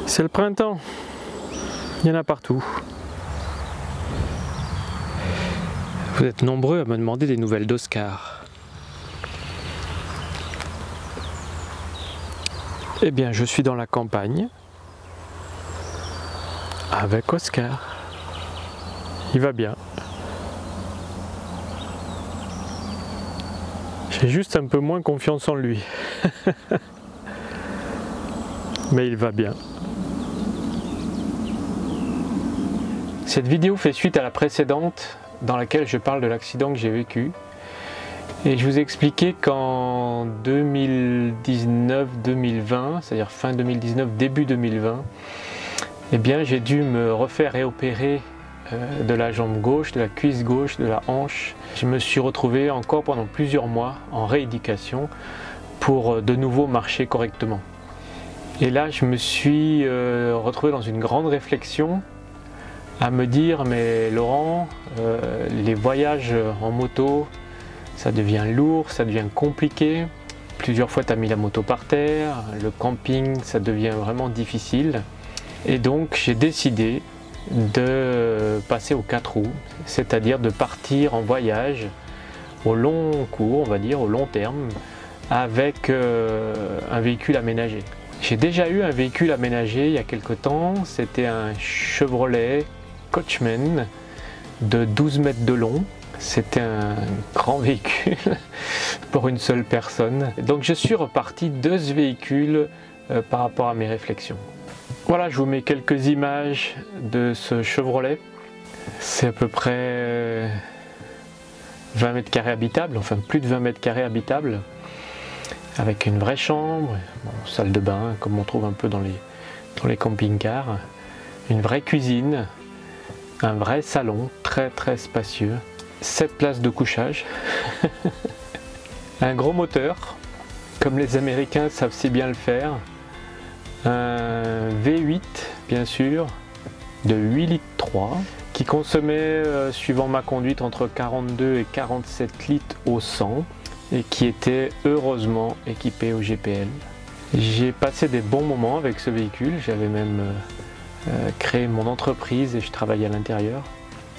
C'est le printemps, il y en a partout. Vous êtes nombreux à me demander des nouvelles d'Oscar. Eh bien, je suis dans la campagne avec Oscar. Il va bien. J'ai juste un peu moins confiance en lui. Mais il va bien. Cette vidéo fait suite à la précédente dans laquelle je parle de l'accident que j'ai vécu. Et je vous ai expliqué qu'en 2019-2020, c'est-à-dire fin 2019, début 2020, eh bien j'ai dû me refaire réopérer de la jambe gauche, de la cuisse gauche, de la hanche. Je me suis retrouvé encore pendant plusieurs mois en rééducation pour de nouveau marcher correctement. Et là je me suis retrouvé dans une grande réflexion à me dire, mais Laurent, les voyages en moto, ça devient lourd, ça devient compliqué. Plusieurs fois tu as mis la moto par terre, le camping ça devient vraiment difficile. Et donc j'ai décidé de passer aux 4 roues, c'est-à-dire de partir en voyage au long cours, on va dire, au long terme, avec un véhicule aménagé. J'ai déjà eu un véhicule aménagé il y a quelque temps, c'était un Chevrolet Coachman de 12 mètres de long. C'était un grand véhicule pour une seule personne. Donc je suis reparti de ce véhicule par rapport à mes réflexions. Voilà, je vous mets quelques images de ce Chevrolet. C'est à peu près 20 mètres carrés habitables, enfin plus de 20 mètres carrés habitables, avec une vraie chambre, bon, salle de bain comme on trouve un peu dans les camping-cars, une vraie cuisine, un vrai salon très spacieux, 7 places de couchage, un gros moteur, comme les Américains savent si bien le faire, un V8 bien sûr, de 8 litres 3, qui consommait, suivant ma conduite, entre 42 et 47 litres au 100, et qui était heureusement équipé au GPL. J'ai passé des bons moments avec ce véhicule, j'avais même créé mon entreprise et je travaillais à l'intérieur.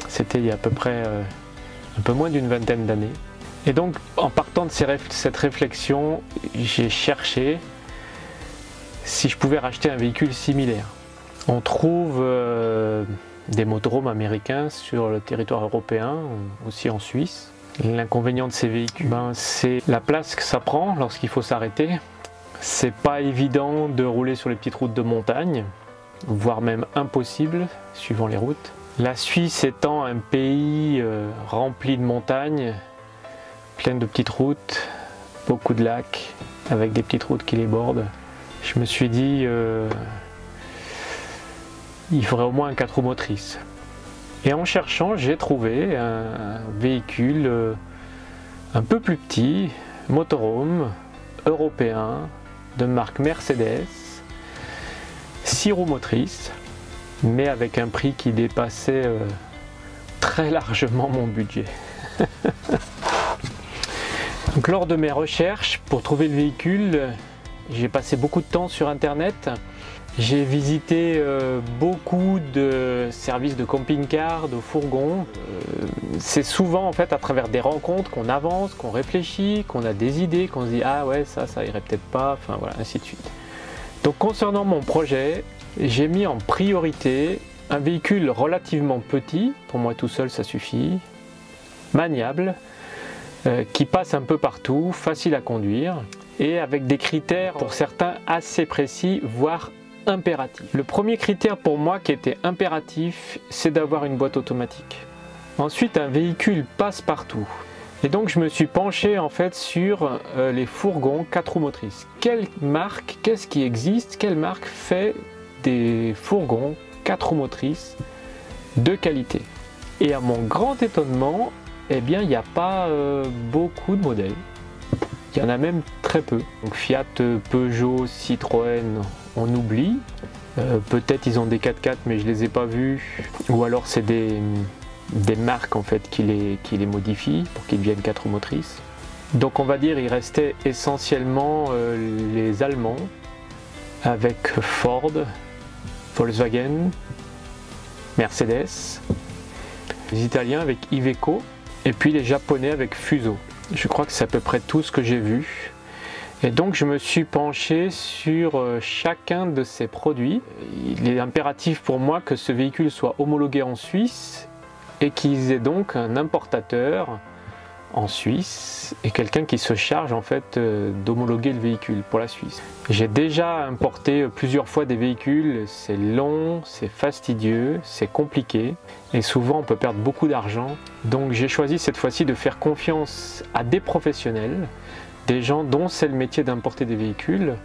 C'était il y a à peu près un peu moins d'une vingtaine d'années. Et donc en partant de cette réflexion, j'ai cherché si je pouvais racheter un véhicule similaire. On trouve des motorhomes américains sur le territoire européen, aussi en Suisse. L'inconvénient de ces véhicules, c'est la place que ça prend lorsqu'il faut s'arrêter. C'est pas évident de rouler sur les petites routes de montagne, voire même impossible, suivant les routes. La Suisse étant un pays rempli de montagnes, plein de petites routes, beaucoup de lacs, avec des petites routes qui les bordent, je me suis dit il faudrait au moins un 4 roues motrices. Et en cherchant, j'ai trouvé un véhicule un peu plus petit, motorhome, européen, de marque Mercedes, 6 roues motrices, mais avec un prix qui dépassait très largement mon budget. Donc, lors de mes recherches pour trouver le véhicule, j'ai passé beaucoup de temps sur internet. J'ai visité beaucoup de services de camping-car, de fourgons. C'est souvent en fait à travers des rencontres qu'on avance, qu'on réfléchit, qu'on a des idées, qu'on se dit ah ouais ça irait peut-être pas, enfin voilà, ainsi de suite. Donc concernant mon projet, j'ai mis en priorité un véhicule relativement petit, pour moi tout seul ça suffit, maniable, qui passe un peu partout, facile à conduire et avec des critères pour certains assez précis, voire impératif. Le premier critère pour moi qui était impératif, c'est d'avoir une boîte automatique. Ensuite, un véhicule passe partout. Et donc je me suis penché en fait sur les fourgons 4 roues motrices. Quelle marque, qu'est-ce qui existe, quelle marque fait des fourgons 4 roues motrices de qualité? Et à mon grand étonnement, eh bien il n'y a pas beaucoup de modèles. Il y en a même très peu. Donc Fiat, Peugeot, Citroën, on oublie. Peut-être ils ont des 4x4 mais je les ai pas vus. Ou alors c'est des marques en fait qui les modifient pour qu'ils deviennent 4 roues motrices. Donc on va dire il restait essentiellement les Allemands avec Ford Volkswagen, Mercedes, les Italiens avec Iveco et puis les Japonais avec Fuso. Je crois que c'est à peu près tout ce que j'ai vu. Et donc je me suis penché sur chacun de ces produits. Il est impératif pour moi que ce véhicule soit homologué en Suisse et qu'ils aient donc un importateur en Suisse et quelqu'un qui se charge en fait d'homologuer le véhicule pour la Suisse. J'ai déjà importé plusieurs fois des véhicules, c'est long, c'est fastidieux, c'est compliqué et souvent on peut perdre beaucoup d'argent. Donc j'ai choisi cette fois-ci de faire confiance à des professionnels, des gens dont c'est le métier d'importer des véhicules,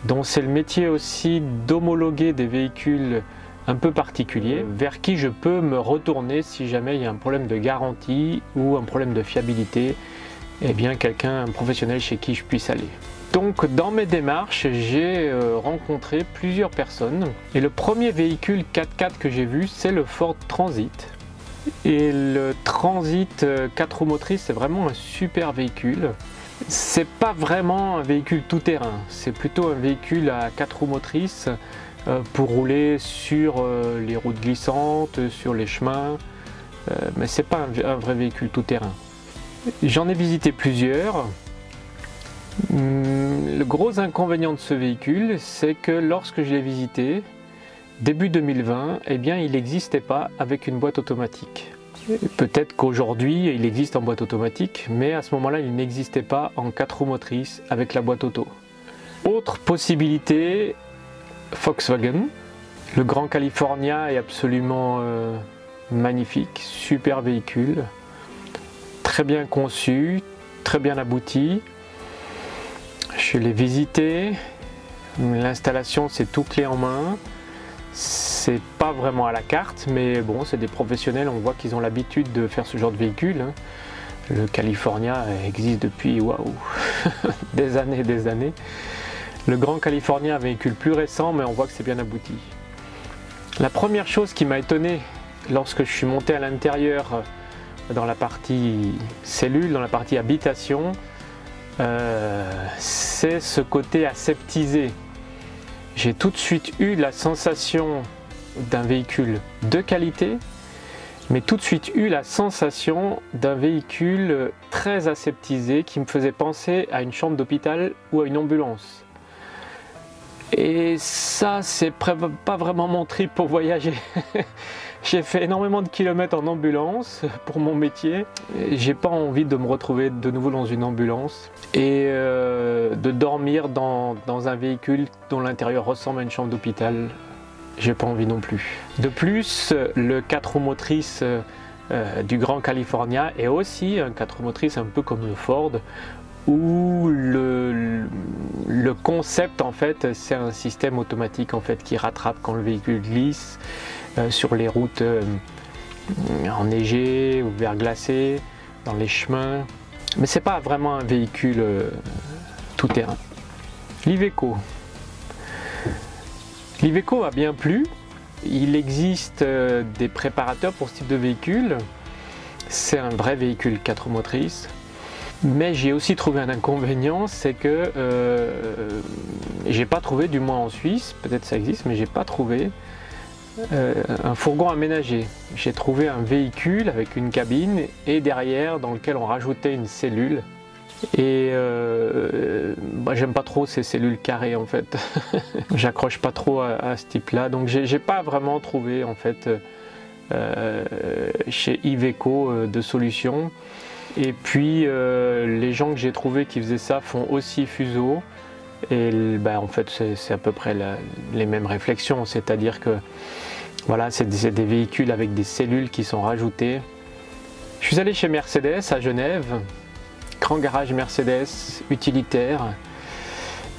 dont c'est le métier aussi d'homologuer des véhicules un peu particulier, vers qui je peux me retourner si jamais il y a un problème de garantie ou un problème de fiabilité, et bien un professionnel chez qui je puisse aller. Donc dans mes démarches, j'ai rencontré plusieurs personnes et le premier véhicule 4x4 que j'ai vu, c'est le Ford Transit. Et le Transit 4 roues motrices, c'est vraiment un super véhicule. C'est pas vraiment un véhicule tout-terrain, c'est plutôt un véhicule à 4 roues motrices pour rouler sur les routes glissantes, sur les chemins, mais c'est pas un vrai véhicule tout-terrain. J'en ai visité plusieurs. Le gros inconvénient de ce véhicule, c'est que lorsque je l'ai visité, début 2020, eh bien, il n'existait pas avec une boîte automatique. Peut-être qu'aujourd'hui, il existe en boîte automatique, mais à ce moment-là, il n'existait pas en 4 roues motrices avec la boîte auto. Autre possibilité, Volkswagen. Le Grand California est absolument magnifique, super véhicule, très bien conçu, très bien abouti. Je l'ai visité, l'installation c'est tout clé en main, c'est pas vraiment à la carte, mais bon, c'est des professionnels, on voit qu'ils ont l'habitude de faire ce genre de véhicule. Hein. Le California existe depuis waouh, des années et des années. Le Grand California, un véhicule plus récent, mais on voit que c'est bien abouti. La première chose qui m'a étonné lorsque je suis monté à l'intérieur dans la partie cellule, dans la partie habitation, c'est ce côté aseptisé. J'ai tout de suite eu la sensation d'un véhicule de qualité, mais tout de suite eu la sensation d'un véhicule très aseptisé qui me faisait penser à une chambre d'hôpital ou à une ambulance. Et ça, c'est pas vraiment mon trip pour voyager. J'ai fait énormément de kilomètres en ambulance pour mon métier. J'ai pas envie de me retrouver de nouveau dans une ambulance et de dormir dans un véhicule dont l'intérieur ressemble à une chambre d'hôpital. J'ai pas envie non plus. De plus, le 4 roues motrices du Grand California est aussi un 4 roues motrices un peu comme le Ford, où le concept en fait c'est un système automatique en fait qui rattrape quand le véhicule glisse sur les routes enneigées ou verglacées, dans les chemins, mais c'est pas vraiment un véhicule tout terrain. L'Iveco m'a bien plu. Il existe des préparateurs pour ce type de véhicule. C'est un vrai véhicule 4 roues motrices. Mais j'ai aussi trouvé un inconvénient, c'est que j'ai pas trouvé, du moins en Suisse, peut-être ça existe, mais j'ai pas trouvé un fourgon aménagé. J'ai trouvé un véhicule avec une cabine et derrière dans lequel on rajoutait une cellule. Et j'aime pas trop ces cellules carrées en fait. J'accroche pas trop à ce type-là, donc j'ai pas vraiment trouvé en fait chez Iveco de solution. Et puis les gens que j'ai trouvés qui faisaient ça font aussi Fuso. Et en fait c'est à peu près les mêmes réflexions, c'est-à-dire que voilà, c'est des véhicules avec des cellules qui sont rajoutées. Je suis allé chez Mercedes à Genève, grand garage Mercedes utilitaire,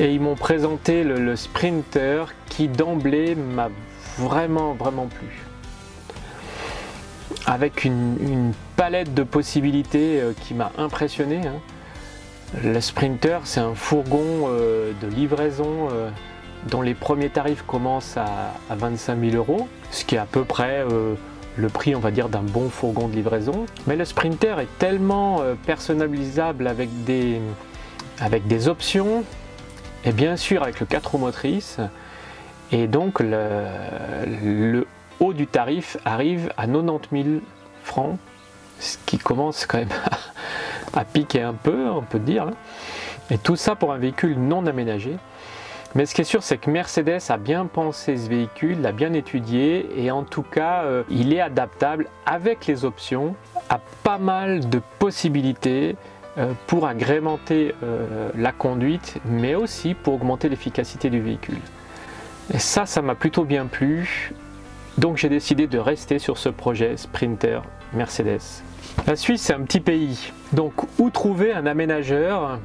et ils m'ont présenté le Sprinter qui d'emblée m'a vraiment plu. Avec une palette de possibilités qui m'a impressionné. Hein. Le Sprinter, c'est un fourgon de livraison dont les premiers tarifs commencent à 25 000 €, ce qui est à peu près le prix, on va dire, d'un bon fourgon de livraison. Mais le Sprinter est tellement personnalisable avec des options, et bien sûr avec le 4 roues motrices. Et donc le haut du tarif arrive à 90 000 francs, ce qui commence quand même à piquer un peu, on peut dire. Et tout ça pour un véhicule non aménagé. Mais ce qui est sûr, c'est que Mercedes a bien pensé ce véhicule, l'a bien étudié, et en tout cas, il est adaptable avec les options à pas mal de possibilités pour agrémenter la conduite, mais aussi pour augmenter l'efficacité du véhicule. Et ça m'a plutôt bien plu. Donc j'ai décidé de rester sur ce projet Sprinter Mercedes. La Suisse, c'est un petit pays. Donc où trouver un aménageur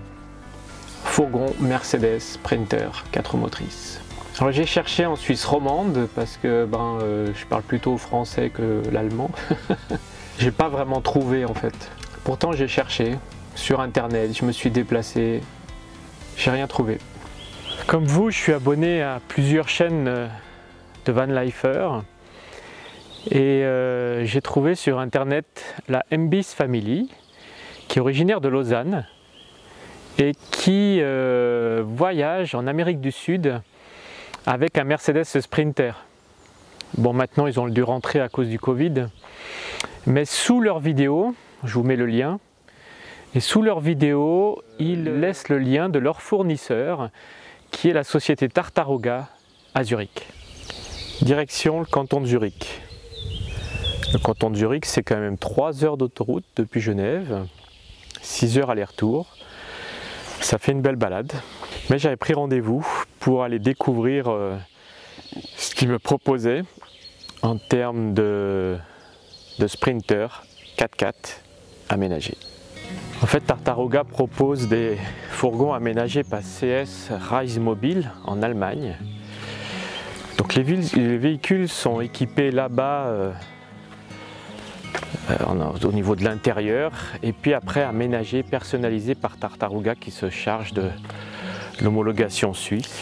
fourgon Mercedes Sprinter 4 motrices? Alors j'ai cherché en Suisse romande parce que je parle plutôt français que l'allemand. J'ai pas vraiment trouvé en fait. Pourtant j'ai cherché sur internet, je me suis déplacé, j'ai rien trouvé. Comme vous, je suis abonné à plusieurs chaînes de vanlifers et j'ai trouvé sur internet la MBIS Family qui est originaire de Lausanne et qui voyage en Amérique du Sud avec un Mercedes Sprinter. Bon, maintenant ils ont dû rentrer à cause du Covid, mais sous leur vidéo, je vous mets le lien, et sous leur vidéo, ils laissent le lien de leur fournisseur qui est la société Tartaruga à Zurich. Direction le canton de Zurich. Le canton de Zurich, c'est quand même 3 heures d'autoroute depuis Genève, 6 heures aller-retour. Ça fait une belle balade. Mais j'avais pris rendez-vous pour aller découvrir ce qu'ils me proposaient en termes de Sprinter 4x4 aménagé. En fait, Tartaruga propose des fourgons aménagés par CS Reise Mobile en Allemagne. Donc les véhicules sont équipés là-bas au niveau de l'intérieur et puis après aménagés, personnalisés par Tartaruga qui se charge de l'homologation suisse.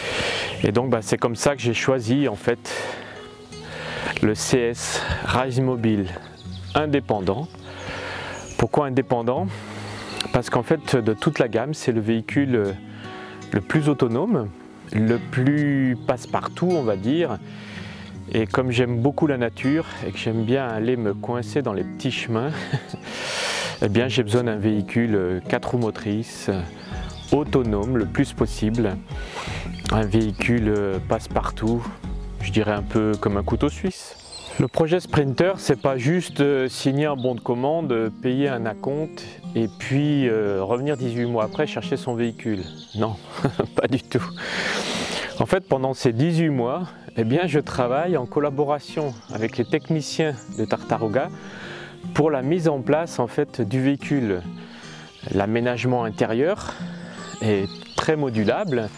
Et donc c'est comme ça que j'ai choisi en fait le CS Reise Mobile indépendant. Pourquoi indépendant? Parce qu'en fait de toute la gamme c'est le véhicule le plus autonome, le plus passe-partout on va dire. Et comme j'aime beaucoup la nature et que j'aime bien aller me coincer dans les petits chemins, eh bien j'ai besoin d'un véhicule 4 roues motrices, autonome le plus possible. Un véhicule passe-partout, je dirais un peu comme un couteau suisse. Le projet Sprinter, c'est pas juste signer un bon de commande, payer un acompte et puis revenir 18 mois après chercher son véhicule. Non, pas du tout. En fait, pendant ces 18 mois, eh bien, je travaille en collaboration avec les techniciens de Tartaruga pour la mise en place en fait, du véhicule. L'aménagement intérieur est très modulable,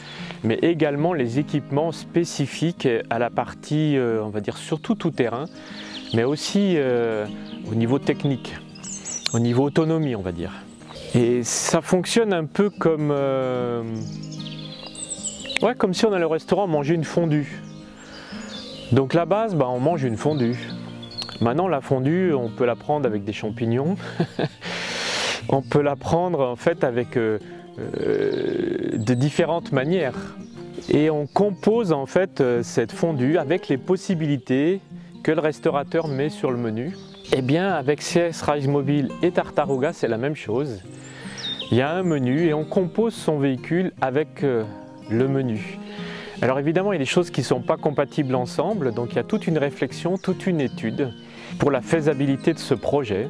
mais également les équipements spécifiques à la partie, on va dire surtout tout terrain, mais aussi au niveau technique, au niveau autonomie, on va dire. Et ça fonctionne un peu comme, comme si on allait au restaurant manger une fondue. Donc la base, on mange une fondue. Maintenant la fondue, on peut la prendre avec des champignons, on peut la prendre en fait avec de différentes manières. Et on compose en fait cette fondue avec les possibilités que le restaurateur met sur le menu. Et bien avec CS Reise Mobile et Tartaruga, c'est la même chose. Il y a un menu et on compose son véhicule avec le menu. Alors évidemment, il y a des choses qui ne sont pas compatibles ensemble, donc il y a toute une réflexion, toute une étude pour la faisabilité de ce projet.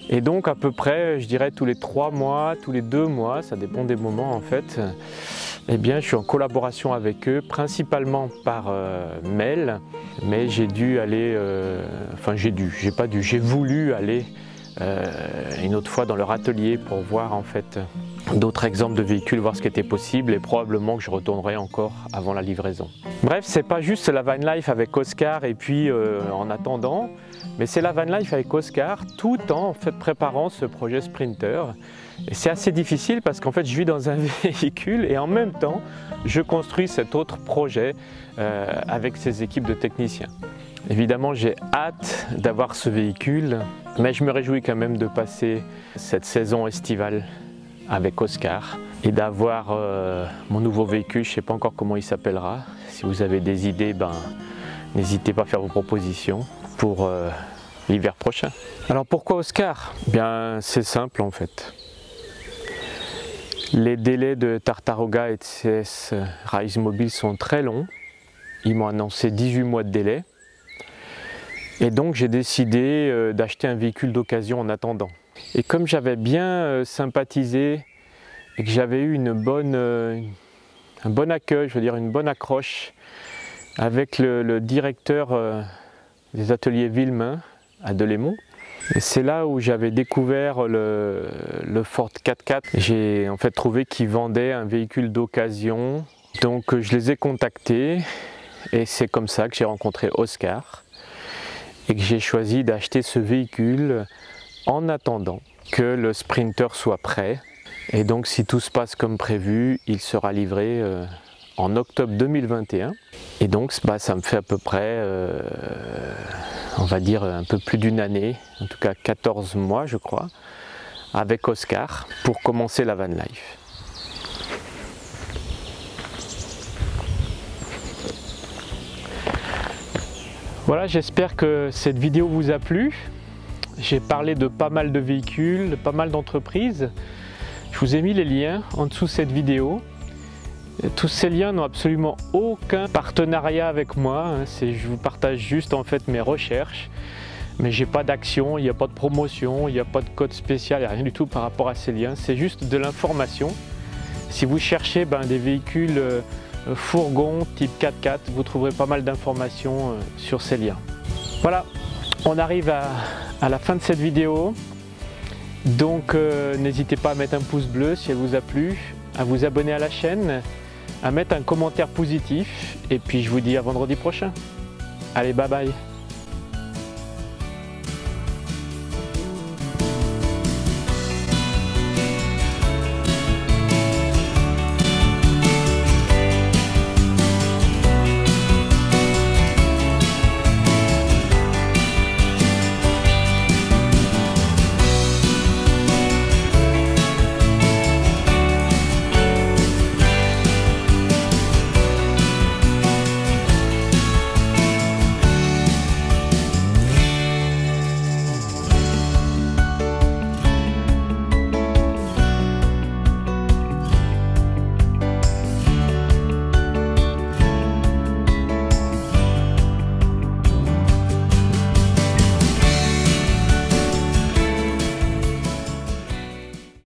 Et donc à peu près, je dirais tous les 3 mois, tous les 2 mois, ça dépend des moments en fait, eh bien je suis en collaboration avec eux, principalement par mail, mais j'ai dû aller, j'ai voulu aller une autre fois dans leur atelier pour voir en fait d'autres exemples de véhicules, voir ce qui était possible et probablement que je retournerai encore avant la livraison. Bref, c'est pas juste la van life avec Oscar et puis en attendant, mais c'est la van life avec Oscar tout en fait préparant ce projet Sprinter. Et c'est assez difficile parce qu'en fait je vis dans un véhicule et en même temps je construis cet autre projet avec ces équipes de techniciens. Évidemment j'ai hâte d'avoir ce véhicule, mais je me réjouis quand même de passer cette saison estivale avec Oscar et d'avoir mon nouveau véhicule. Je ne sais pas encore comment il s'appellera. Si vous avez des idées, n'hésitez pas à faire vos propositions pour l'hiver prochain. Alors pourquoi Oscar? Bien, c'est simple en fait. Les délais de Tartaruga et de CS Rise Mobile sont très longs. Ils m'ont annoncé 18 mois de délai. Et donc j'ai décidé d'acheter un véhicule d'occasion en attendant. Et comme j'avais bien sympathisé et que j'avais eu un bon accueil, je veux dire une bonne accroche avec le directeur des ateliers Villemain à Delémont, c'est là où j'avais découvert le Ford 4x4. J'ai en fait trouvé qu'ils vendaient un véhicule d'occasion, donc je les ai contactés et c'est comme ça que j'ai rencontré Oscar et que j'ai choisi d'acheter ce véhicule en attendant que le Sprinter soit prêt. Et donc si tout se passe comme prévu, il sera livré en octobre 2021. Et donc ça me fait à peu près, on va dire un peu plus d'une année, en tout cas 14 mois je crois, avec Oscar pour commencer la van life. Voilà, j'espère que cette vidéo vous a plu. J'ai parlé de pas mal de véhicules, de pas mal d'entreprises. Je vous ai mis les liens en dessous de cette vidéo. Et tous ces liens n'ont absolument aucun partenariat avec moi. Je vous partage juste en fait mes recherches. Mais j'ai pas d'action, il n'y a pas de promotion, il n'y a pas de code spécial, il n'y a rien du tout par rapport à ces liens. C'est juste de l'information. Si vous cherchez des véhicules fourgons type 4x4, vous trouverez pas mal d'informations sur ces liens. Voilà, on arrive à la fin de cette vidéo. Donc n'hésitez pas à mettre un pouce bleu si elle vous a plu, à vous abonner à la chaîne, à mettre un commentaire positif et puis je vous dis à vendredi prochain. Allez, bye bye.